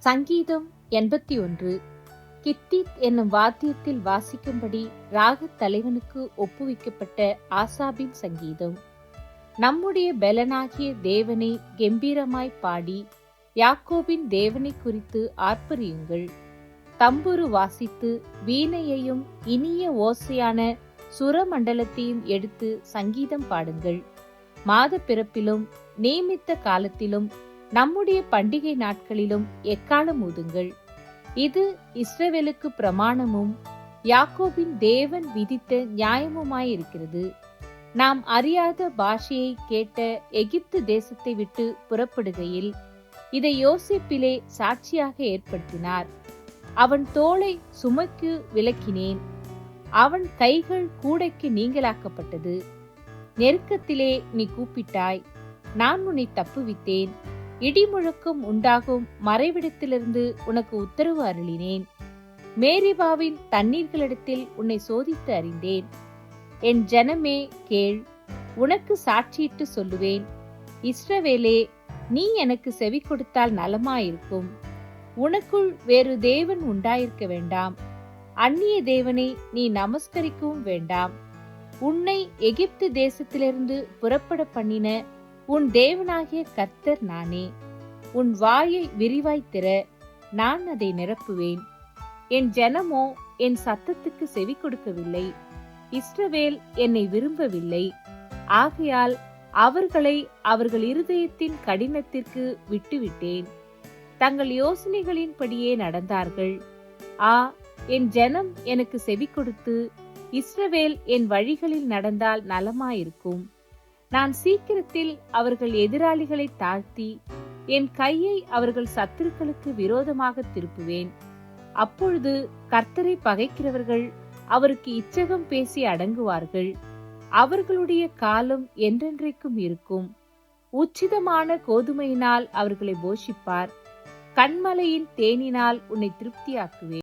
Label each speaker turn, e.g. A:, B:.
A: சங்கீதம் 81. கித்தீத் என்னும் வாத்தியத்தில் வாசிக்கும்படி ராகத் தலைவனுக்கு ஒப்புவிக்கப்பட்ட ஆசாபின் சங்கீதம். நம்முடைய பெலனாகிய தேவனை கெம்பீரமாய் பாடி யாக்கோபின் தேவனை குறித்து ஆர்ப்பரியுங்கள். தம்புரு வாசித்து வீணையையும் இனிய ஓசையான சுரமண்டலத்தையும் எடுத்து சங்கீதம் பாடுங்கள். மாத பிறப்பிலும் நியமித்த காலத்திலும் நம்முடைய பண்டிகை நாட்களிலும் எக்காலம் ஊதுங்கள். இது இஸ்ரவேலுக்கு பிரமாணமும் யாக்கோபின் தேவன் விதித்த நியாயமுமாயிருக்கிறது. நாம் அறியாத பாஷையை கேட்ட எகிப்து தேசத்தை விட்டு புறப்படுகையில் இதை யோசேப்பிலே சாட்சியாக ஏற்படுத்தினார். அவன் தோளை சுமைக்கு விலக்கினேன், அவன் கைகள் கூடைக்கு நீங்கலாக்கப்பட்டது. நெருக்கத்திலே நீ கூப்பிட்டாய், நான் உன்னை தப்புவித்தேன். இடிமுழக்கம் உண்டாகும் மறைவிடத்திலிருந்து உனக்கு உத்தரவு அருளினேன். மேரிபாவின் தண்ணீர்களிடத்தில் உன்னை சோதித்து அறிந்தேன். என் ஜனமே கேள், உனக்கு சாட்சியிட்டு சொல்லுவேன். இஸ்ரவேலே, நீ எனக்கு செவி கொடுத்தால் நலமாயிருக்கும். உனக்குள் வேறு தேவன் உண்டாயிருக்க வேண்டாம். அந்நிய தேவனை நீ நமஸ்கரிக்கவும் வேண்டாம். உன்னை எகிப்து தேசத்திலிருந்து புறப்பட பண்ணின உன் தேவனாகிய கர்த்தர் நானே. உன் வாயை விரிவாய் திற, நான் அதை நிரப்புவேன். என் ஜனமோ என் சத்தத்துக்கு செவி கொடுக்கவில்லை. இஸ்ரவேல் என்னை விரும்பவில்லை. ஆகையால் அவர்களை அவர்கள் இருதயத்தின் கடினத்திற்கு விட்டுவிட்டேன். தங்கள் யோசனைகளின்படியே நடந்தார்கள். என் ஜனம் எனக்கு செவி கொடுத்து இஸ்ரவேல் என் வழிகளில் நடந்தால் நலமாயிருக்கும். நான் சீக்கிரத்தில் அவர்கள் எதிராளிகளை தாழ்த்தி என் கையை அவர்கள் சத்துருக்களுக்கு விரோதமாக திருப்புவேன். அப்பொழுது கர்த்தரை பகைக்கிறவர்கள் அவருக்கு இச்சகம் பேசி அடங்குவார்கள். அவர்களுடைய காலம் என்றென்றைக்கும் இருக்கும். உச்சிதமான கோதுமையினால் அவர்களை போஷிப்பார். கண்மலையின் தேனினால் உன்னை திருப்தியாக்குவேன்.